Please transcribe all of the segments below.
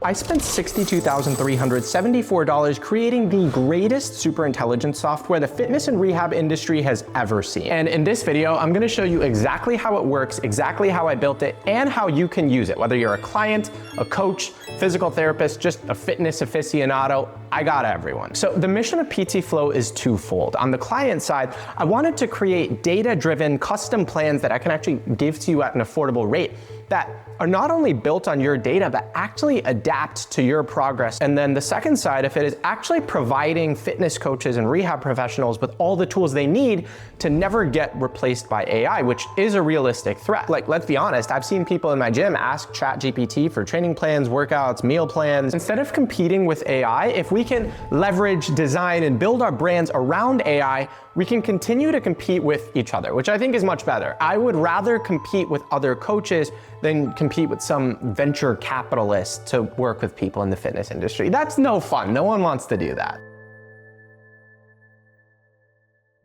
I spent $62,374 creating the greatest super intelligence software the fitness and rehab industry has ever seen. And in this video, I'm gonna show you exactly how it works, exactly how I built it, and how you can use it. Whether you're a client, a coach, physical therapist, just a fitness aficionado, I got everyone. So the mission of PT Flow is twofold. On the client side, I wanted to create data-driven custom plans that I can actually give to you at an affordable rate that are not only built on your data, but actually adapt to your progress. And then the second side of it is actually providing fitness coaches and rehab professionals with all the tools they need to never get replaced by AI, which is a realistic threat. Like, let's be honest, I've seen people in my gym ask ChatGPT for training plans, workouts, meal plans. Instead of competing with AI, if we can leverage, design, and build our brands around AI, we can continue to compete with each other, which I think is much better. I would rather compete with other coaches than compete with some venture capitalist to work with people in the fitness industry. That's no fun. No one wants to do that.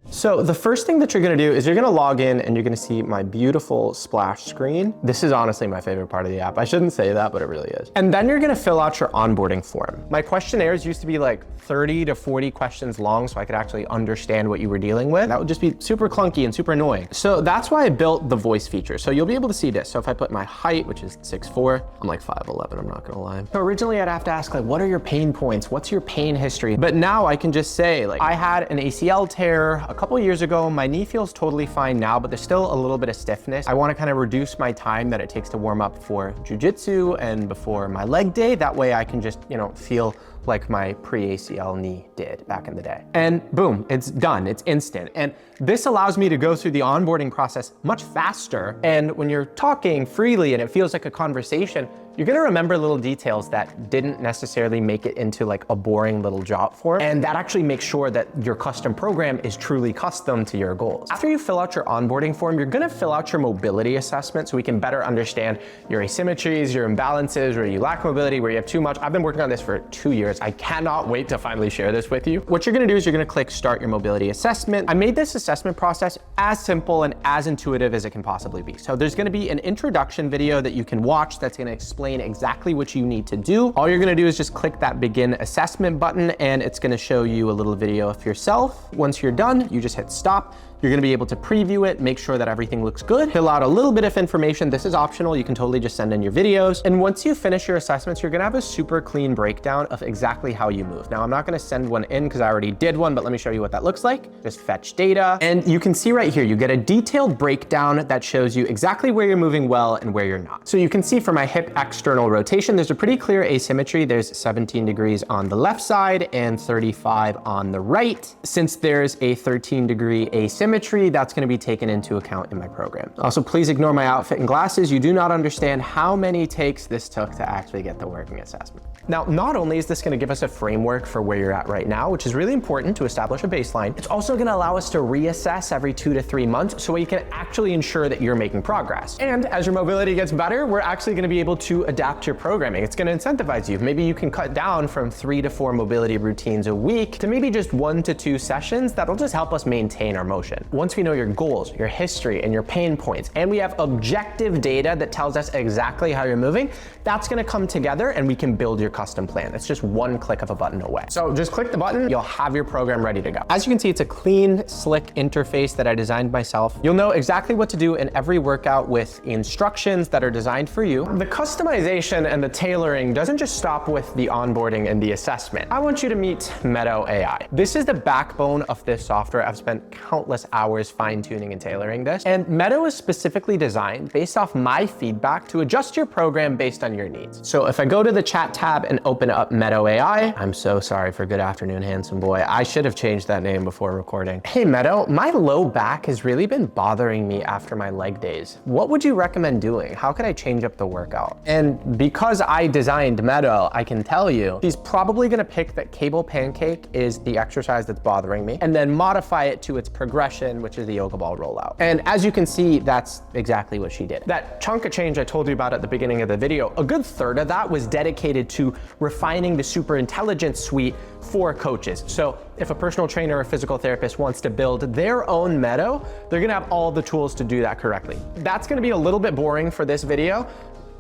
So the first thing that you're gonna do is you're gonna log in and you're gonna see my beautiful splash screen. This is honestly my favorite part of the app. I shouldn't say that, but it really is. And then you're gonna fill out your onboarding form. My questionnaires used to be like 30 to 40 questions long so I could actually understand what you were dealing with. That would just be super clunky and super annoying. So that's why I built the voice feature. So you'll be able to see this. So if I put my height, which is 6'4", I'm like 5'11", I'm not gonna lie. So originally I'd have to ask like, what are your pain points? What's your pain history? But now I can just say like, I had an ACL tear a couple years ago. My knee feels totally fine now, but there's still a little bit of stiffness. I wanna kind of reduce my time that it takes to warm up for jujitsu and before my leg day. That way I can just, feel like my pre-ACL knee did back in the day. And boom, it's done, it's instant. And this allows me to go through the onboarding process much faster. And when you're talking freely and it feels like a conversation, you're gonna remember little details that didn't necessarily make it into like a boring little job form. And that actually makes sure that your custom program is truly custom to your goals. After you fill out your onboarding form, you're gonna fill out your mobility assessment so we can better understand your asymmetries, your imbalances, where you lack mobility, where you have too much. I've been working on this for 2 years. I cannot wait to finally share this with you. What you're gonna do is you're gonna click Start Your Mobility Assessment. I made this assessment process as simple and as intuitive as it can possibly be. So there's gonna be an introduction video that you can watch that's gonna explain exactly what you need to do. All you're gonna do is just click that Begin Assessment button and it's gonna show you a little video of yourself. Once you're done, you just hit stop. You're gonna be able to preview it, make sure that everything looks good, fill out a little bit of information. This is optional. You can totally just send in your videos. And once you finish your assessments, you're gonna have a super clean breakdown of exactly how you move. Now, I'm not gonna send one in because I already did one, but let me show you what that looks like. Just fetch data. And you can see right here, you get a detailed breakdown that shows you exactly where you're moving well and where you're not. So you can see for my hip external rotation, there's a pretty clear asymmetry. There's 17 degrees on the left side and 35 on the right. Since there's a 13-degree asymmetry, that's gonna be taken into account in my program. Also, please ignore my outfit and glasses. You do not understand how many takes this took to actually get the working assessment. Now, not only is this gonna give us a framework for where you're at right now, which is really important to establish a baseline, it's also gonna allow us to reassess every 2 to 3 months so we can actually ensure that you're making progress. And as your mobility gets better, we're actually gonna be able to adapt your programming. It's gonna incentivize you. Maybe you can cut down from 3 to 4 mobility routines a week to maybe just 1 to 2 sessions. That'll just help us maintain our motion. Once we know your goals, your history, and your pain points, and we have objective data that tells us exactly how you're moving, that's gonna come together and we can build your custom plan. It's just one click of a button away. So just click the button, you'll have your program ready to go. As you can see, it's a clean, slick interface that I designed myself. You'll know exactly what to do in every workout with instructions that are designed for you. The customization and the tailoring doesn't just stop with the onboarding and the assessment. I want you to meet Meadow AI. This is the backbone of this software. I've spent countless hours fine-tuning and tailoring this. And Meadow is specifically designed based off my feedback to adjust your program based on your needs. So if I go to the chat tab and open up Meadow AI, I'm so sorry for good afternoon, handsome boy. I should have changed that name before recording. Hey Meadow, my low back has really been bothering me after my leg days. What would you recommend doing? How could I change up the workout? And because I designed Meadow, I can tell you, she's probably gonna pick that cable pancake is the exercise that's bothering me, and then modify it to its progression, which is the yoga ball rollout. And as you can see, that's exactly what she did. That chunk of change I told you about at the beginning of the video, a good third of that was dedicated to refining the super intelligence suite for coaches. So if a personal trainer or physical therapist wants to build their own Meadow, they're gonna have all the tools to do that correctly. That's gonna be a little bit boring for this video.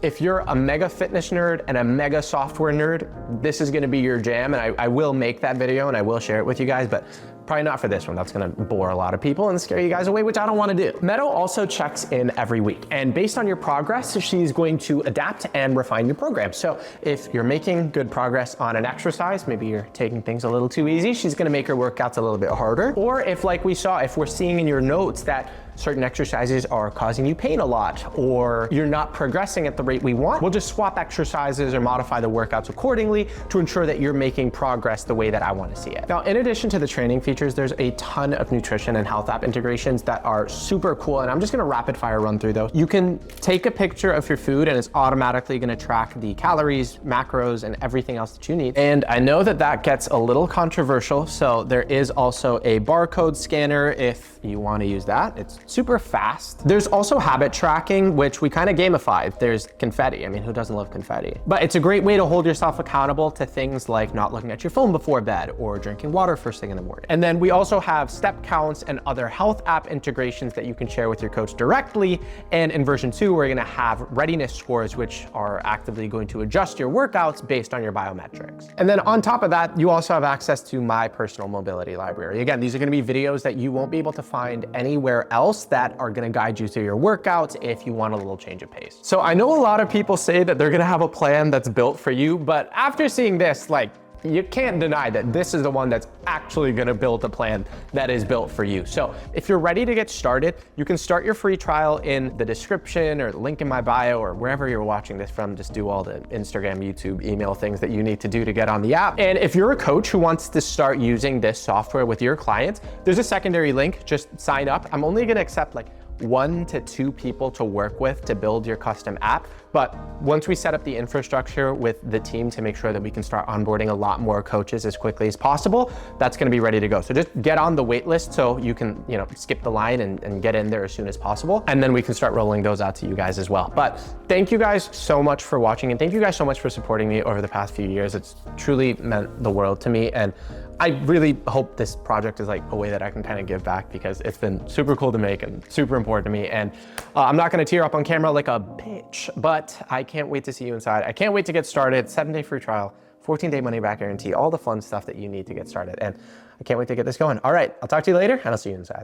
if you're a mega fitness nerd and a mega software nerd, this is gonna be your jam, and I will make that video and I will share it with you guys, but probably not for this one. That's gonna bore a lot of people and scare you guys away, which I don't wanna do. Meadow also checks in every week, and based on your progress, she's going to adapt and refine your program. So if you're making good progress on an exercise, maybe you're taking things a little too easy, she's gonna make her workouts a little bit harder. Or if, like we saw, if we're seeing in your notes that certain exercises are causing you pain a lot, or you're not progressing at the rate we want, we'll just swap exercises or modify the workouts accordingly to ensure that you're making progress the way that I want to see it. Now, in addition to the training features, there's a ton of nutrition and health app integrations that are super cool, and I'm just gonna rapid fire run through those. You can take a picture of your food and it's automatically gonna track the calories, macros, and everything else that you need. And I know that that gets a little controversial, so there is also a barcode scanner if you wanna use that. It's super fast. There's also habit tracking, which we kind of gamified. There's confetti. I mean, who doesn't love confetti? But it's a great way to hold yourself accountable to things like not looking at your phone before bed or drinking water first thing in the morning. And then we also have step counts and other health app integrations that you can share with your coach directly. And in version 2, we're gonna have readiness scores, which are actively going to adjust your workouts based on your biometrics. And then on top of that, you also have access to my personal mobility library. Again, these are gonna be videos that you won't be able to find anywhere else that are gonna guide you through your workouts if you want a little change of pace. So I know a lot of people say that they're gonna have a plan that's built for you, but after seeing this, like, you can't deny that this is the one that's actually gonna build a plan that is built for you. So if you're ready to get started, you can start your free trial in the description or the link in my bio or wherever you're watching this from. Just do all the Instagram, YouTube, email things that you need to do to get on the app. And if you're a coach who wants to start using this software with your clients, there's a secondary link, just sign up. I'm only gonna accept like 1 to 2 people to work with to build your custom app. But once we set up the infrastructure with the team to make sure that we can start onboarding a lot more coaches as quickly as possible, that's gonna be ready to go. So just get on the wait list so you can, skip the line and get in there as soon as possible. And then we can start rolling those out to you guys as well. But thank you guys so much for watching, and thank you guys so much for supporting me over the past few years. It's truly meant the world to me. And I really hope this project is like a way that I can kind of give back, because it's been super cool to make and super important to me. And I'm not gonna tear up on camera like a bitch, but I can't wait to see you inside. I can't wait to get started. 7-day free trial, 14-day money back guarantee, all the fun stuff that you need to get started. And I can't wait to get this going. All right, I'll talk to you later and I'll see you inside.